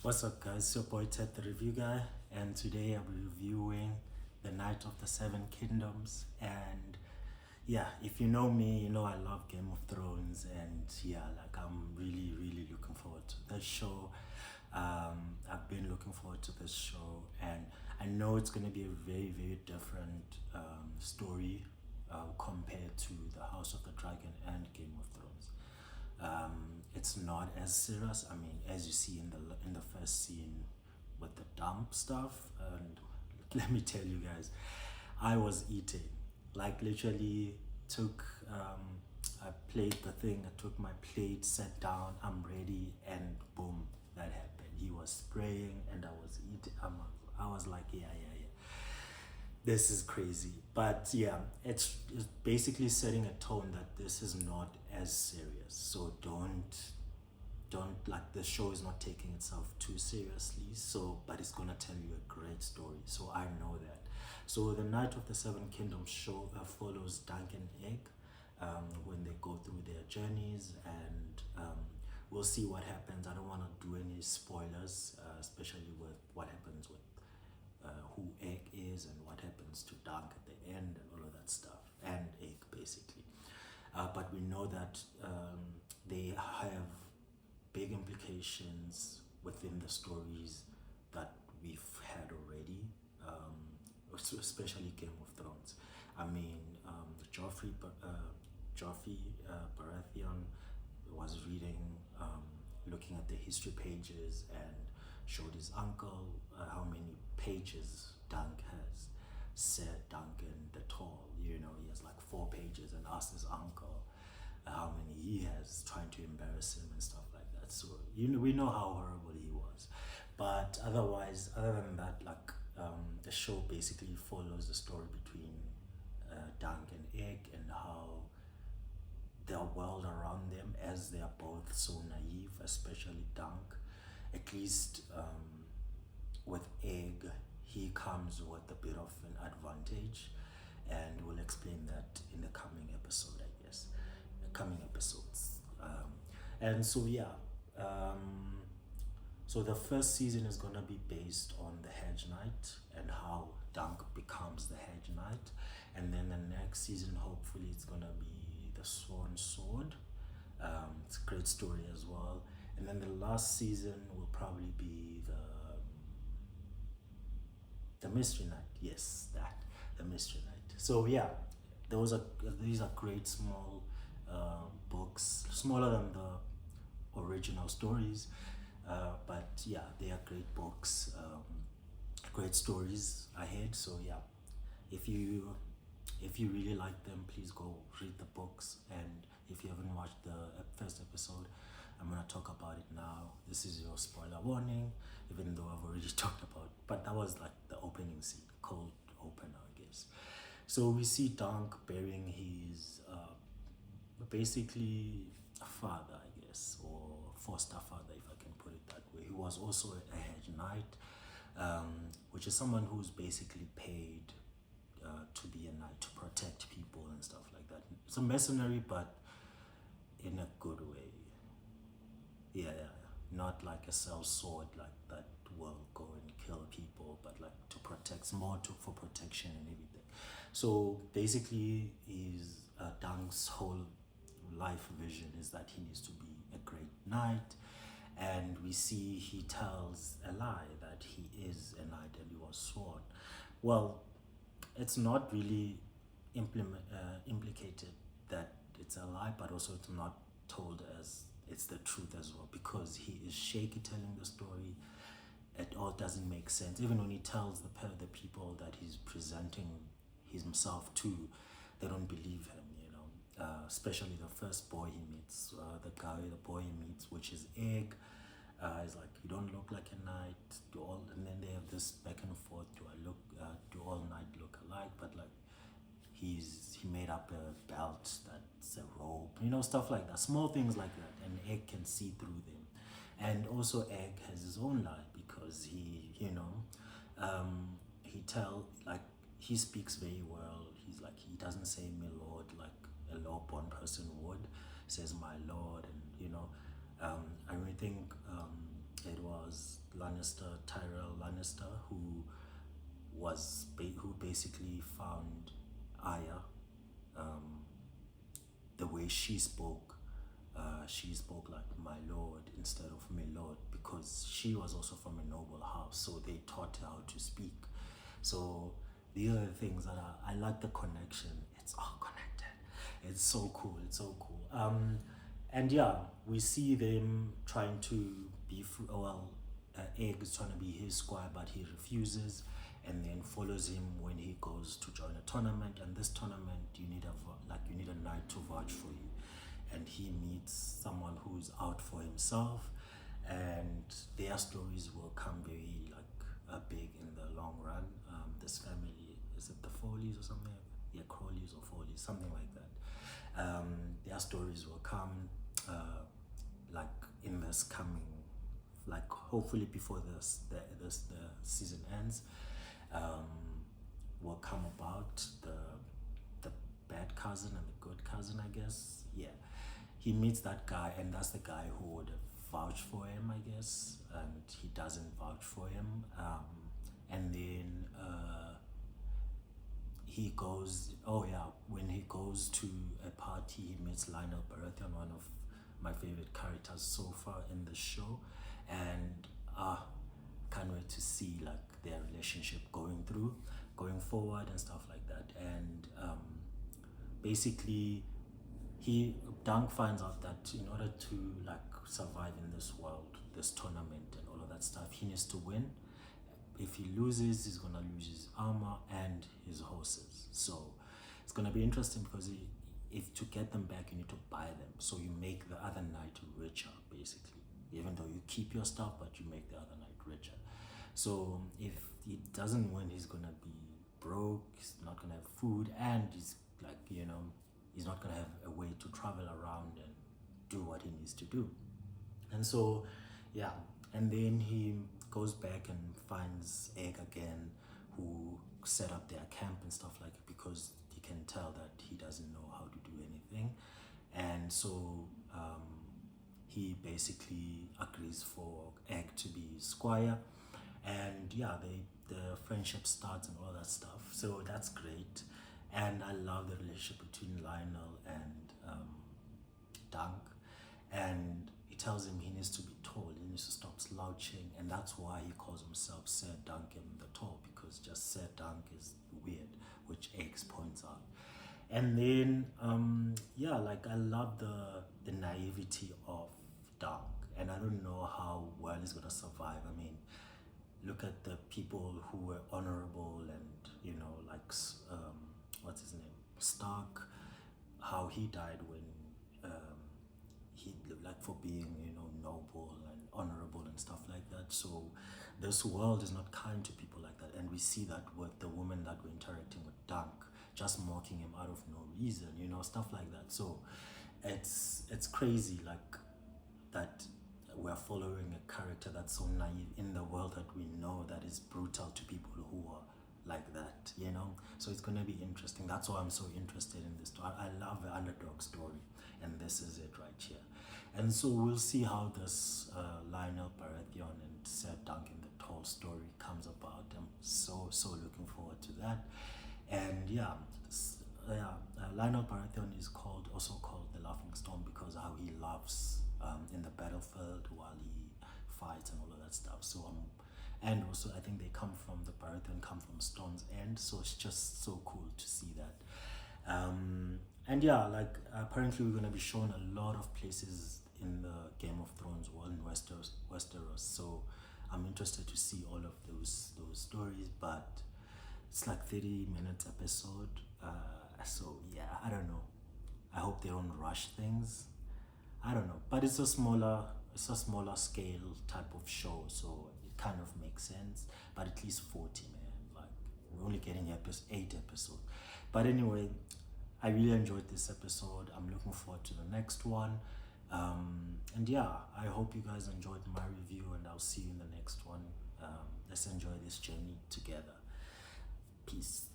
What's up, guys? It's your boy Ted, the review guy, and today I'll be reviewing The Night of the Seven Kingdoms. And yeah, if you know me, you know I love Game of Thrones, and yeah, like I'm really looking forward to this show. I've been looking forward to this show, and I know it's gonna be a very different story compared to the House of the Dragon and Game of Thrones. It's not as serious. I mean, as you see in the first scene with the dump stuff, and let me tell you guys, I was eating. Like literally took I played the thing, I took my plate, sat down, I'm ready, and boom, that happened. He was spraying, and I was eating. I was like, yeah. This is crazy. But yeah, it's basically setting a tone that this is not as serious. So don't like, the show is not taking itself too seriously. So but it's gonna tell you a great story. So I know that. So the Night of the Seven Kingdoms show follows Dunk and Egg when they go through their journeys, and we'll see what happens. I don't want to do any spoilers, especially with what happens with who Egg is and what happens to Dunk at the end and all of that stuff, and Egg basically. But we know that they have big implications within the stories that we've had already, especially Game of Thrones. I mean, Joffrey Baratheon was reading, looking at the history pages, and showed his uncle how many pages Dunk has. Said Duncan the Tall, he has like 4 pages, and asked his uncle how many he has, trying to embarrass him and stuff like that. So we know how horrible he was. But otherwise, other than that, like the show basically follows the story between Dunk and Egg, and how their world around them, as they are both so naive, especially Dunk. At least with Egg, he comes with a bit of an advantage, and we'll explain that in the coming episode, I guess, the coming episodes. And so yeah, so the first season is gonna be based on the Hedge Knight and how Dunk becomes the Hedge Knight, and then the next season, hopefully, it's gonna be the Sworn Sword. It's a great story as well. And then the last season will probably be the Mystery Knight. Yes, the Mystery Knight. So yeah, these are great small books, smaller than the original stories, but yeah, they are great books, great stories ahead. So yeah, if you really like them, please go read the books. And if you haven't watched the first episode, I'm gonna talk about it now. This is your spoiler warning, even though I've already talked about, but that was like the opening scene, cold opener, I guess. So we see Dunk burying his basically a father, I guess, or foster father, if I can put it that way. He was also a Hedge Knight, which is someone who's basically paid to be a knight, to protect people and stuff like that. It's a mercenary, but in a good way. Yeah. Not like a sell sword like that will go and kill people, but like to protect, more for protection and everything. So basically, his Dunk's whole life vision is that he needs to be a great knight, and we see he tells a lie that he is a knight and he was sworn. Well, it's not really implicated that it's a lie, but also it's not told as it's the truth as well, because he is shaky telling the story. It all doesn't make sense. Even when he tells the people that he's presenting himself to, they don't believe him. Especially the first boy he meets, the boy he meets, which is Egg. He's like, you don't look like a knight. And then they have this back and forth. Do all knight look alike? But like, he made up a belt that's a robe, stuff like that, small things like that, and Egg can see through them. And also Egg has his own lie, because he speaks very well. He's like, he doesn't say my lord like a law-born person would. He says my lord, and I really think it was Lannister, Tyrell Lannister, who who basically found Arya. The way she spoke like my lord instead of my lord, because she was also from a noble house, so they taught her how to speak. So these are the things that I like, the connection. It's all connected. It's so cool. It's so cool. And yeah, we see them trying to be Egg is trying to be his squire, but he refuses, and then follows him when he goes to join a tournament. And this tournament, you need a knight to vouch for you, and he meets someone who's out for himself, and their stories will come very big in the long run. This family, is it the Foley's or something? Yeah, Crawleys or Foley's, something like that. Their stories will come in this coming, hopefully before the season ends, will come about. The bad cousin and the good cousin, I guess. Yeah, he meets that guy, and that's the guy who would vouch for him, I guess, and he doesn't vouch for him. And then he goes, when he goes to a party, he meets Lionel Baratheon, one of my favorite characters so far in the show, and can't wait to see their relationship going forward and stuff like that. And basically, Dunk finds out that in order to survive in this world, this tournament and all of that stuff, he needs to win. If he loses, he's gonna lose his armor and his horses. So it's gonna be interesting, because if to get them back, you need to buy them. So you make the other knight richer, basically. Even though you keep your stuff, but you make the other knight richer. So if he doesn't win, he's gonna be broke. He's not gonna have food, and he's he's not gonna have a way to travel around and do what he needs to do. And so, yeah, and then he goes back and finds Egg again, who set up their camp and stuff like it, because he can tell that he doesn't know how to do anything. And so he basically agrees for Egg to be squire, and yeah, the friendship starts and all that stuff. So that's great, and I love the relationship between Lionel and Dunk. And he tells him he needs to be tall, he needs to stop slouching, and that's why he calls himself Sir Duncan the Tall, because just Sir Dunk is weird, which X points out. And then I love the naivety of Dunk, and I don't know how well he's gonna survive. I mean, look at the people who were honorable, and what's his name, Stark, how he died when he for being noble and honorable and stuff like that. So this world is not kind to people like that, and we see that with the women that were interacting with Dunk, just mocking him out of no reason, stuff like that. So it's crazy that we're following a character that's so naive in the world that we know that is brutal to people who are like that, So it's gonna be interesting. That's why I'm so interested in this story. I love the underdog story, and this is it right here. And so we'll see how this Lionel Baratheon and Sir Duncan the Tall story comes about. I'm so looking forward to that. And Lionel Baratheon is also called the Laughing Stone, because how he laughs in the battlefield while he fights and all of that stuff. So and also I think the Baratheon come from Stone's End, so it's just so cool to see that. And apparently we're gonna be shown a lot of places in the Game of Thrones world in Westeros. So I'm interested to see all of those stories, but it's 30 minutes episode. So yeah, I don't know. I hope they don't rush things. I don't know, but it's a smaller scale type of show, so it kind of makes sense. But at least 40, man. We're only getting 8 episodes. But anyway, I really enjoyed this episode. I'm looking forward to the next one. And yeah, I hope you guys enjoyed my review, and I'll see you in the next one. Let's enjoy this journey together. Peace.